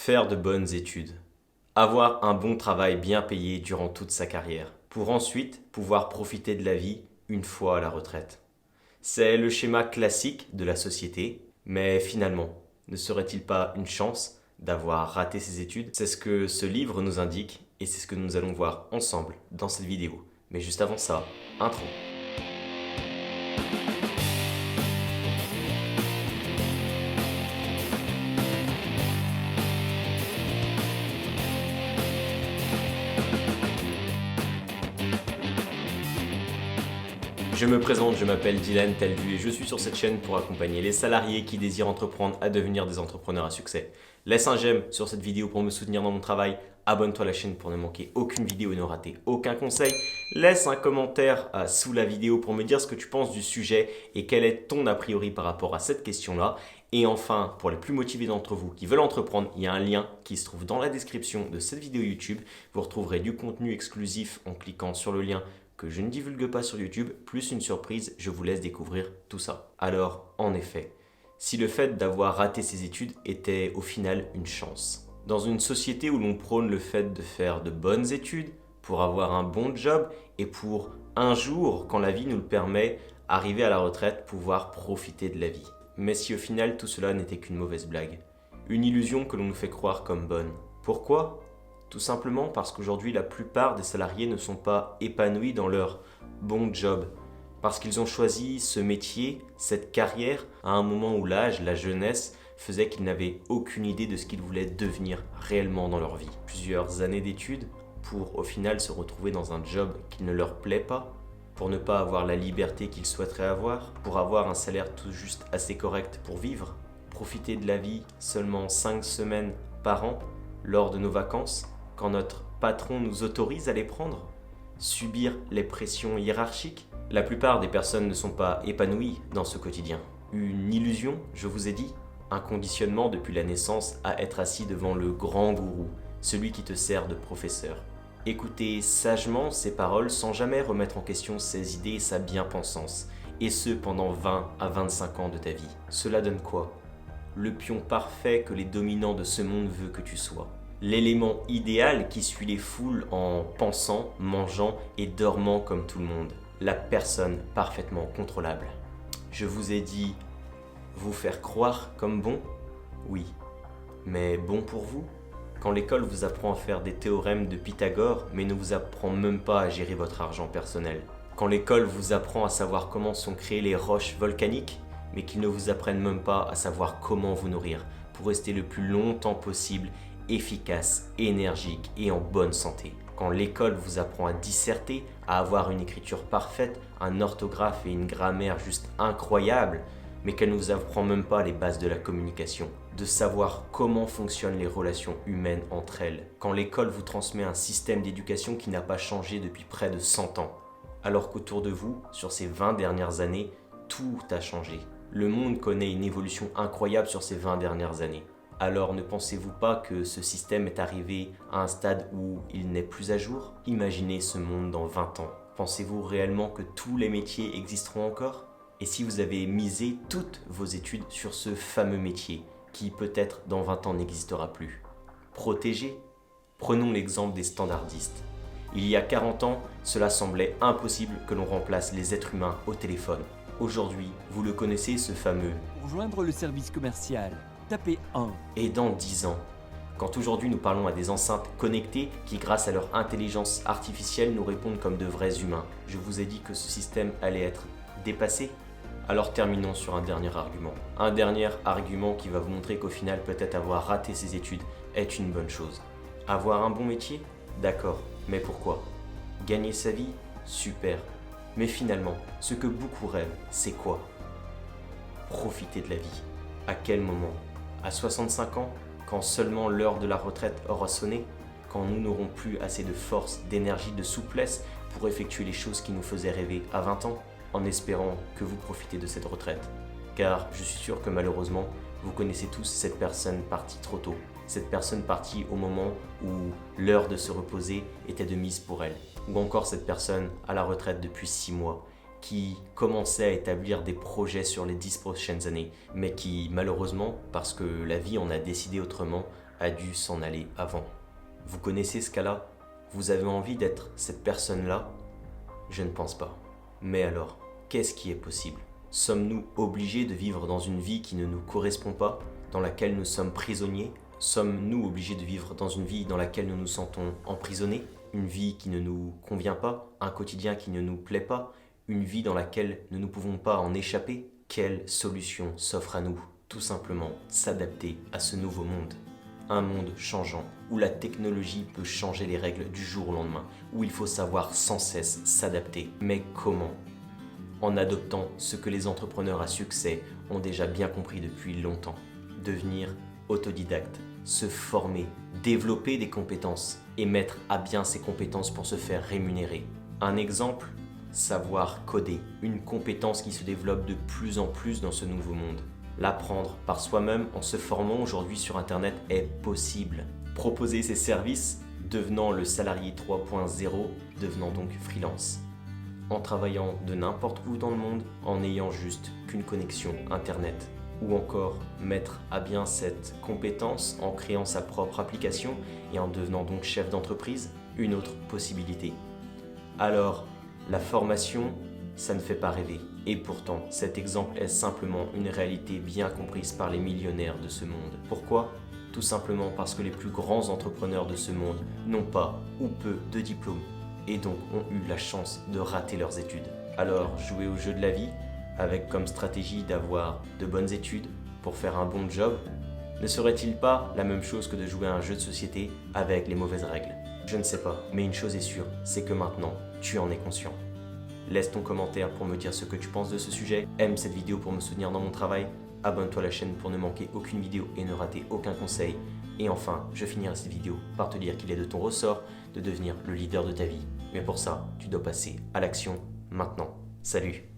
Faire de bonnes études. Avoir un bon travail bien payé durant toute sa carrière, pour ensuite pouvoir profiter de la vie une fois à la retraite. C'est le schéma classique de la société, mais finalement, ne serait-il pas une chance d'avoir raté ses études? C'est ce que ce livre nous indique et c'est ce que nous allons voir ensemble dans cette vidéo. Mais juste avant ça, intro. Je me présente, je m'appelle Dylan Taldu et je suis sur cette chaîne pour accompagner les salariés qui désirent entreprendre à devenir des entrepreneurs à succès. Laisse un j'aime sur cette vidéo pour me soutenir dans mon travail, abonne-toi à la chaîne pour ne manquer aucune vidéo et ne rater aucun conseil. Laisse un commentaire sous la vidéo pour me dire ce que tu penses du sujet et quel est ton a priori par rapport à cette question-là. Et enfin, pour les plus motivés d'entre vous qui veulent entreprendre, il y a un lien qui se trouve dans la description de cette vidéo YouTube. Vous retrouverez du contenu exclusif en cliquant sur le lien que je ne divulgue pas sur YouTube, plus une surprise, je vous laisse découvrir tout ça. Alors, en effet, si le fait d'avoir raté ses études était au final une chance, dans une société où l'on prône le fait de faire de bonnes études pour avoir un bon job et pour un jour, quand la vie nous le permet, arriver à la retraite, pouvoir profiter de la vie. Mais si au final tout cela n'était qu'une mauvaise blague, une illusion que l'on nous fait croire comme bonne. Pourquoi ? Tout simplement parce qu'aujourd'hui, la plupart des salariés ne sont pas épanouis dans leur bon job. Parce qu'ils ont choisi ce métier, cette carrière, à un moment où l'âge, la jeunesse, faisait qu'ils n'avaient aucune idée de ce qu'ils voulaient devenir réellement dans leur vie. Plusieurs années d'études pour au final se retrouver dans un job qui ne leur plaît pas, pour ne pas avoir la liberté qu'ils souhaiteraient avoir, pour avoir un salaire tout juste assez correct pour vivre, profiter de la vie seulement 5 semaines par an lors de nos vacances, quand notre patron nous autorise à les prendre, subir les pressions hiérarchiques. La plupart des personnes ne sont pas épanouies dans ce quotidien. Une illusion, je vous ai dit, un conditionnement depuis la naissance à être assis devant le grand gourou, celui qui te sert de professeur. Écouter sagement ses paroles sans jamais remettre en question ses idées et sa bien-pensance, et ce pendant 20 à 25 ans de ta vie. Cela donne quoi? Le pion parfait que les dominants de ce monde veulent que tu sois. L'élément idéal qui suit les foules en pensant, mangeant et dormant comme tout le monde. La personne parfaitement contrôlable. Je vous ai dit, vous faire croire comme bon? Oui. Mais bon pour vous? Quand l'école vous apprend à faire des théorèmes de Pythagore, mais ne vous apprend même pas à gérer votre argent personnel. Quand l'école vous apprend à savoir comment sont créées les roches volcaniques, mais qu'ils ne vous apprennent même pas à savoir comment vous nourrir pour rester le plus longtemps possible efficace, énergique et en bonne santé. Quand l'école vous apprend à disserter, à avoir une écriture parfaite, un orthographe et une grammaire juste incroyables, mais qu'elle ne vous apprend même pas les bases de la communication, de savoir comment fonctionnent les relations humaines entre elles. Quand l'école vous transmet un système d'éducation qui n'a pas changé depuis près de 100 ans, alors qu'autour de vous, sur ces 20 dernières années, tout a changé. Le monde connaît une évolution incroyable sur ces 20 dernières années. Alors ne pensez-vous pas que ce système est arrivé à un stade où il n'est plus à jour? Imaginez ce monde dans 20 ans. Pensez-vous réellement que tous les métiers existeront encore? Et si vous avez misé toutes vos études sur ce fameux métier, qui peut-être dans 20 ans n'existera plus? Protégé? Prenons l'exemple des standardistes. Il y a 40 ans, cela semblait impossible que l'on remplace les êtres humains au téléphone. Aujourd'hui, vous le connaissez, ce fameux « Pour joindre le service commercial, tapez 1. » Et dans 10 ans, quand aujourd'hui nous parlons à des enceintes connectées qui, grâce à leur intelligence artificielle, nous répondent comme de vrais humains, je vous ai dit que ce système allait être dépassé? Alors terminons sur un dernier argument. Un dernier argument qui va vous montrer qu'au final, peut-être avoir raté ses études est une bonne chose. Avoir un bon métier? D'accord, mais pourquoi? Gagner sa vie? Super. Mais finalement, ce que beaucoup rêvent, c'est quoi? Profiter de la vie. À quel moment? À 65 ans, quand seulement l'heure de la retraite aura sonné, quand nous n'aurons plus assez de force, d'énergie, de souplesse pour effectuer les choses qui nous faisaient rêver à 20 ans, en espérant que vous profitez de cette retraite. Car je suis sûr que malheureusement, vous connaissez tous cette personne partie trop tôt, cette personne partie au moment où l'heure de se reposer était de mise pour elle, ou encore cette personne à la retraite depuis 6 mois, qui commençait à établir des projets sur les 10 prochaines années, mais qui malheureusement, parce que la vie en a décidé autrement, a dû s'en aller avant. Vous connaissez ce cas-là? Vous avez envie d'être cette personne-là? Je ne pense pas. Mais alors, qu'est-ce qui est possible? Sommes-nous obligés de vivre dans une vie qui ne nous correspond pas, dans laquelle nous sommes prisonniers? Sommes-nous obligés de vivre dans une vie dans laquelle nous nous sentons emprisonnés? Une vie qui ne nous convient pas? Un quotidien qui ne nous plaît pas? Une vie dans laquelle nous ne pouvons pas en échapper? Quelle solution s'offre à nous? Tout simplement s'adapter à ce nouveau monde. Un monde changeant, où la technologie peut changer les règles du jour au lendemain, où il faut savoir sans cesse s'adapter. Mais comment? En adoptant ce que les entrepreneurs à succès ont déjà bien compris depuis longtemps. Devenir autodidacte, se former, développer des compétences et mettre à bien ces compétences pour se faire rémunérer. Un exemple, savoir coder, une compétence qui se développe de plus en plus dans ce nouveau monde. L'apprendre par soi-même en se formant aujourd'hui sur Internet est possible. Proposer ses services, devenant le salarié 3.0, devenant donc freelance. En travaillant de n'importe où dans le monde, en n'ayant juste qu'une connexion Internet. Ou encore mettre à bien cette compétence en créant sa propre application et en devenant donc chef d'entreprise, une autre possibilité. Alors, la formation, ça ne fait pas rêver. Et pourtant, cet exemple est simplement une réalité bien comprise par les millionnaires de ce monde. Pourquoi? Tout simplement parce que les plus grands entrepreneurs de ce monde n'ont pas ou peu de diplômes et donc ont eu la chance de rater leurs études. Alors, jouer au jeu de la vie, avec comme stratégie d'avoir de bonnes études pour faire un bon job, ne serait-il pas la même chose que de jouer à un jeu de société avec les mauvaises règles? Je ne sais pas, mais une chose est sûre, c'est que maintenant, tu en es conscient. Laisse ton commentaire pour me dire ce que tu penses de ce sujet, aime cette vidéo pour me soutenir dans mon travail, abonne-toi à la chaîne pour ne manquer aucune vidéo et ne rater aucun conseil. Et enfin, je finirai cette vidéo par te dire qu'il est de ton ressort de devenir le leader de ta vie. Mais pour ça, tu dois passer à l'action maintenant. Salut!